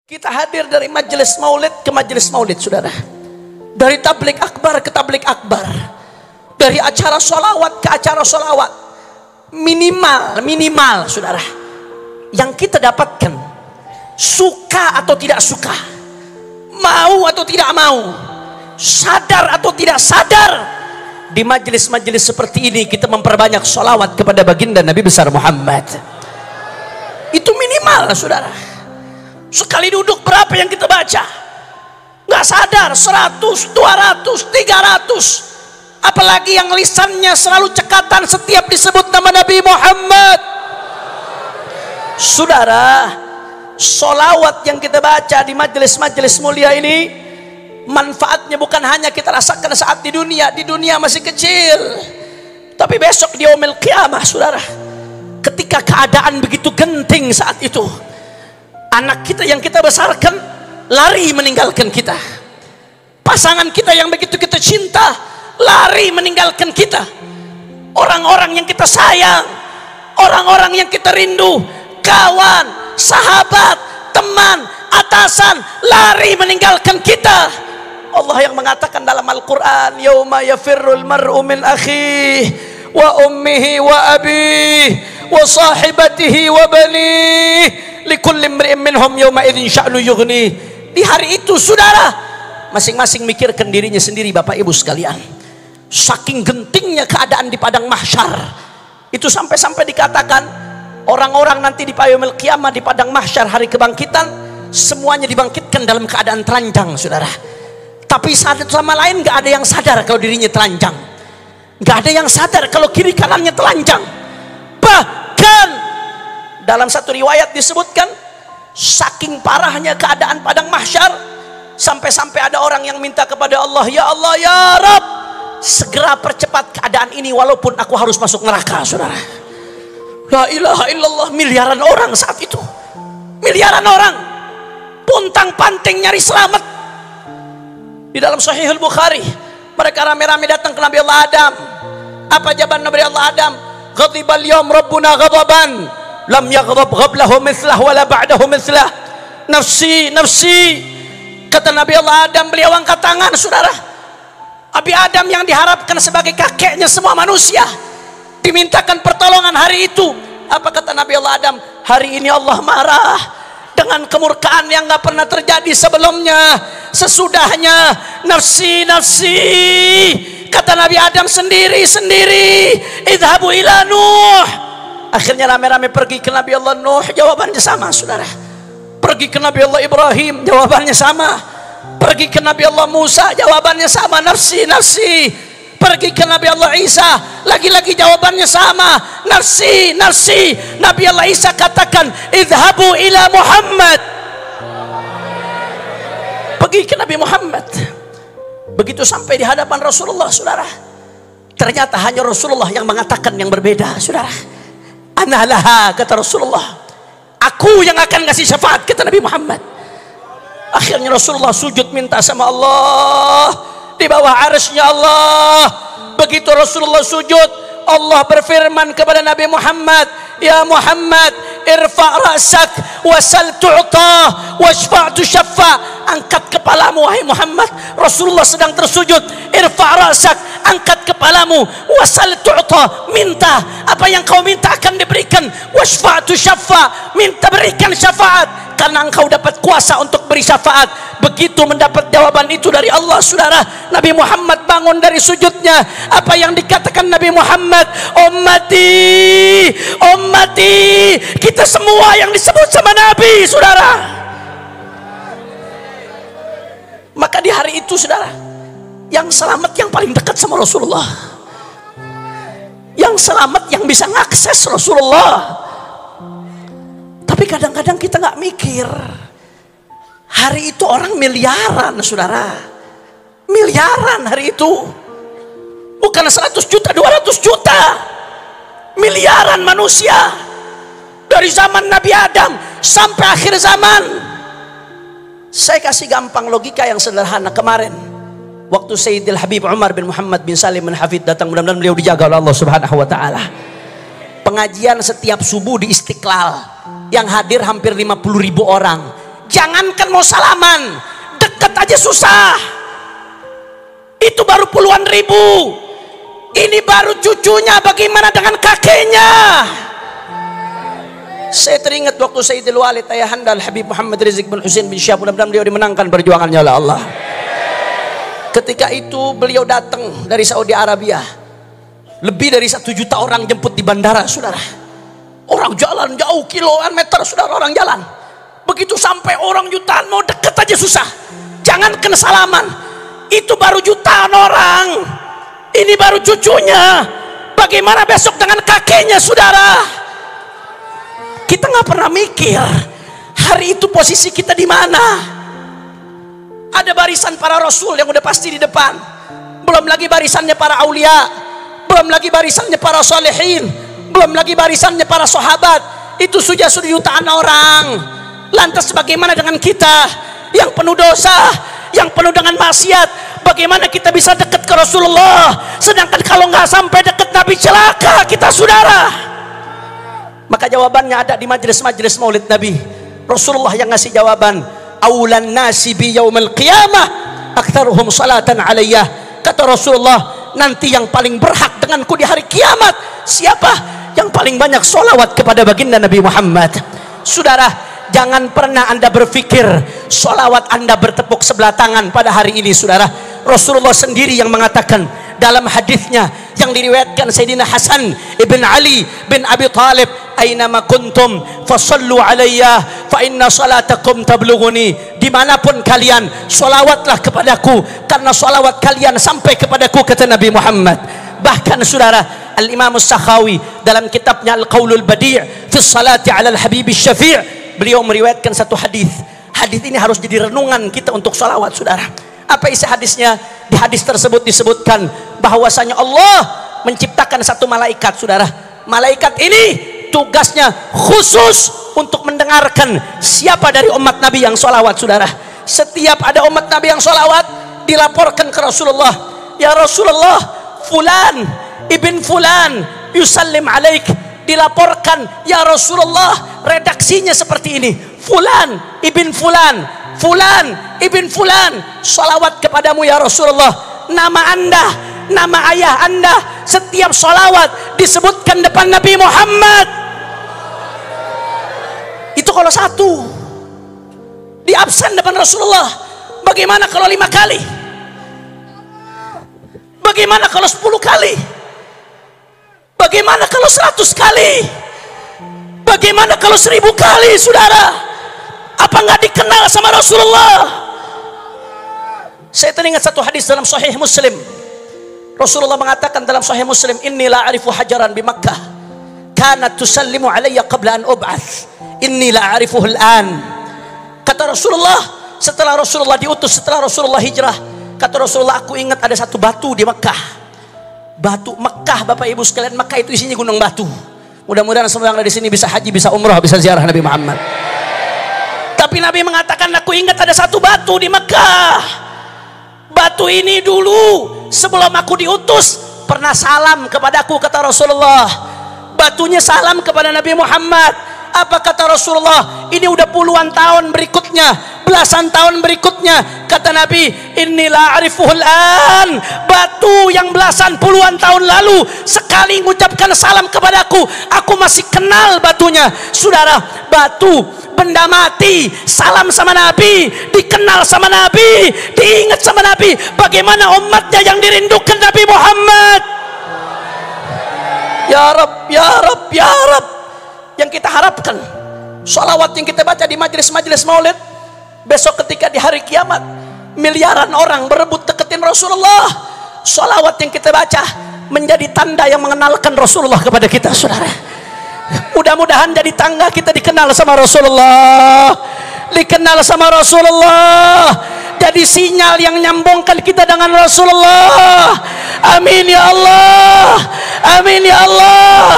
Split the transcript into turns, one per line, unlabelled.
Kita hadir dari majelis maulid ke majelis maulid, saudara. Dari tablik akbar ke tablik akbar. Dari acara sholawat ke acara sholawat. Minimal, saudara. Yang kita dapatkan, suka atau tidak suka, mau atau tidak mau, sadar atau tidak sadar, di majelis-majelis seperti ini kita memperbanyak sholawat kepada baginda Nabi besar Muhammad. Itu minimal, saudara. Sekali duduk berapa yang kita baca? Nggak sadar, 100, 200, 300. Apalagi yang lisannya selalu cekatan setiap disebut nama Nabi Muhammad. Saudara, sholawat yang kita baca di majelis-majelis mulia ini, manfaatnya bukan hanya kita rasakan saat di dunia masih kecil, tapi besok di yaumil qiyamah, saudara, ketika keadaan begitu genting saat itu, anak kita yang kita besarkan lari meninggalkan kita, pasangan kita yang begitu kita cinta lari meninggalkan kita, orang-orang yang kita sayang, orang-orang yang kita rindu, kawan, sahabat, teman, atasan lari meninggalkan kita. Allah yang mengatakan dalam Al-Quran, yauma yafirrul mar'u min akhihi wa ummihi wa abihi wa sahibatihi wa banihi likulli imri'in minhum yawma idzin sya'nu yughni. Di hari itu, saudara, masing-masing mikirkan dirinya sendiri, Bapak Ibu sekalian. Saking gentingnya keadaan di padang mahsyar, itu sampai-sampai dikatakan orang-orang nanti di yaumil qiyamah, di padang mahsyar hari kebangkitan, semuanya dibangkitkan dalam keadaan telanjang, saudara. Tapi satu sama lain gak ada yang sadar kalau dirinya telanjang, gak ada yang sadar kalau kiri kanannya telanjang. Bahkan dalam satu riwayat disebutkan, saking parahnya keadaan padang mahsyar, sampai-sampai ada orang yang minta kepada Allah, ya Allah, ya Rabb, segera percepat keadaan ini walaupun aku harus masuk neraka, saudara. La ilaha illallah. Miliaran orang saat itu, miliaran orang puntang-panting nyari selamat. Di dalam Sahihul Bukhari, mereka rame-rame datang ke Nabi Allah Adam. Apa jawaban Nabi Allah Adam? Ghadibal yawm rabbuna ghadaban lam yaghdab qablahu mithlah wala ba'dahu mithlah. Nafsi, nafsi. Kata Nabi Allah Adam, beliau angkat tangan, saudara. Nabi Adam yang diharapkan sebagai kakeknya semua manusia, dimintakan pertolongan hari itu. Apa kata Nabi Allah Adam? Hari ini Allah marah dengan kemurkaan yang gak pernah terjadi sebelumnya, sesudahnya. Nafsi, nafsi. Kata Nabi Adam sendiri, idhabu ila Nuh. Akhirnya rame-rame pergi ke Nabi Allah Nuh, jawabannya sama, saudara. Pergi ke Nabi Allah Ibrahim, jawabannya sama. Pergi ke Nabi Allah Musa, jawabannya sama, nafsi, nafsi. Pergi ke Nabi Allah Isa, lagi-lagi jawabannya sama, nafsi, nafsi. Nabi Allah Isa katakan, idhabu ila Muhammad. Pergi ke Nabi Muhammad. Begitu sampai di hadapan Rasulullah, saudara, ternyata hanya Rasulullah yang mengatakan yang berbeda, saudara. Ana laha, kata Rasulullah, aku yang akan kasih syafaat, kata Nabi Muhammad. Akhirnya Rasulullah sujud minta sama Allah di bawah arsy-Nya Allah. Begitu Rasulullah sujud, Allah berfirman kepada Nabi Muhammad, ya Muhammad, irfa' ra'sak wasal tu'ta washfa' tushaffa. Angkat kepalamu, wahai Muhammad. Rasulullah sedang tersujud. Irfa' ra'sak, angkat kepalamu. Wasal tu'ta, minta apa yang kau minta akan diberikan. Washfa' tushaffa, minta berikan syafaat, karena engkau dapat kuasa untuk beri syafaat. Begitu mendapat jawaban itu dari Allah, saudara, Nabi Muhammad bangun dari sujudnya. Apa yang dikatakan Nabi Muhammad? Ummati, ummati. Kita semua yang disebut sama Nabi, saudara. Maka di hari itu, saudara, yang selamat yang paling dekat sama Rasulullah, yang selamat yang bisa mengakses Rasulullah. Tapi kadang-kadang kita nggak mikir, hari itu orang miliaran, saudara. Miliaran hari itu. Bukan 100 juta, 200 juta. Miliaran manusia. Dari zaman Nabi Adam sampai akhir zaman. Saya kasih gampang logika yang sederhana. Kemarin waktu Sayyidil Habib Umar bin Muhammad bin Salim bin Hafid datang, mudah-mudahan beliau dijaga oleh Allah Subhanahu wa taala. Pengajian setiap subuh di Istiqlal, yang hadir hampir 50.000 orang. Jangankan mau salaman, deket aja susah. Itu baru puluhan ribu. Ini baru cucunya, bagaimana dengan kakeknya? Saya teringat waktu Sayyidil Walid Ayahanda Al-Habib Muhammad Rizik bin Husain bin Syihab, mudah-mudahan beliau dimenangkan perjuangannya oleh Allah. Ketika itu beliau datang dari Saudi Arabia, lebih dari 1 juta orang jemput di bandara, saudara. Orang jalan jauh kiloan meter, saudara, orang jalan. Begitu sampai orang jutaan mau deket aja susah. Jangan kena salaman. Itu baru jutaan orang. Ini baru cucunya. Bagaimana besok dengan kakeknya, saudara? Kita nggak pernah mikir hari itu posisi kita di mana. Ada barisan para rasul yang udah pasti di depan, belum lagi barisannya para aulia, belum lagi barisannya para solehin, belum lagi barisannya para sahabat. Itu sudah jutaan orang. Lantas bagaimana dengan kita yang penuh dosa, yang penuh dengan maksiat? Bagaimana kita bisa dekat ke Rasulullah, sedangkan kalau nggak sampai dekat Nabi celaka kita, saudara. Maka jawabannya ada di majelis-majelis maulid Nabi. Rasulullah yang ngasih jawaban, aulan nasi bi yaumil qiyamah aktsaruhum salatan alayyah. Kata Rasulullah, nanti yang paling berhak denganku di hari kiamat siapa? Yang paling banyak solawat kepada baginda Nabi Muhammad. Saudara, jangan pernah Anda berpikir solawat Anda bertepuk sebelah tangan pada hari ini, saudara. Rasulullah sendiri yang mengatakan dalam hadisnya yang diriwayatkan Sayyidina Hasan ibn Ali bin Abi Talib, ainama kuntum fasallu alayya fa inna salatakum tablughuni. Dimanapun kalian, solawatlah kepadaku karena solawat kalian sampai kepadaku, kata Nabi Muhammad. Bahkan saudara, Al-Imam As-Sakhawi dalam kitabnya Al-Qaulul Badi' fi salati ala al-Habib Syafi', beliau meriwayatkan satu hadis. Hadis ini harus jadi renungan kita untuk solawat, saudara. Apa isi hadisnya? Di hadis tersebut disebutkan bahwasanya Allah menciptakan satu malaikat, saudara. Malaikat ini tugasnya khusus untuk mendengarkan siapa dari umat Nabi yang sholawat, saudara. Setiap ada umat Nabi yang sholawat, dilaporkan ke Rasulullah, ya Rasulullah, fulan ibn fulan yusallim alaik. Dilaporkan, ya Rasulullah, redaksinya seperti ini, fulan ibn fulan, fulan ibn fulan sholawat kepadamu ya Rasulullah. Nama anda, nama ayah anda, setiap sholawat disebutkan depan Nabi Muhammad. Itu kalau satu di absen depan Rasulullah. Bagaimana kalau 5 kali? Bagaimana kalau 10 kali? Bagaimana kalau 100 kali? Bagaimana kalau 1000 kali, saudara? Apa nggak dikenal sama Rasulullah? Saya teringat satu hadis dalam Sahih Muslim. Rasulullah mengatakan dalam Sahih Muslim, inni la a'rifu hajaran bi Makkah kanat tusallimu alayya qabla an ub'ats, inni la a'rifuhu al-an. Kata Rasulullah, setelah Rasulullah diutus, setelah Rasulullah hijrah, kata Rasulullah, aku ingat ada satu batu di Makkah. Batu Makkah, Bapak Ibu sekalian, Makkah itu isinya gunung batu. Mudah-mudahan semua yang ada di sini bisa haji, bisa umrah, bisa ziarah Nabi Muhammad. Tapi Nabi mengatakan, aku ingat ada satu batu di Makkah. Batu ini dulu sebelum aku diutus pernah salam kepadaku, kata Rasulullah. Batunya salam kepada Nabi Muhammad. Apa kata Rasulullah? Ini udah puluhan tahun berikutnya, belasan tahun berikutnya, kata Nabi, inilah arifuhul an. Batu yang belasan puluhan tahun lalu sekali mengucapkan salam kepadaku, aku masih kenal batunya. Saudara, batu benda mati salam sama Nabi, dikenal sama Nabi, diingat sama Nabi. Bagaimana umatnya yang dirindukan Nabi Muhammad? Ya Rab, ya Rab, ya Rab. Yang kita harapkan, sholawat yang kita baca di majelis-majelis maulid, besok ketika di hari kiamat miliaran orang berebut deketin Rasulullah, sholawat yang kita baca menjadi tanda yang mengenalkan Rasulullah kepada kita, saudara. Mudah-mudahan jadi tangga kita dikenal sama Rasulullah, dikenal sama Rasulullah, jadi sinyal yang nyambungkan kita dengan Rasulullah. Amin ya Allah, amin ya Allah.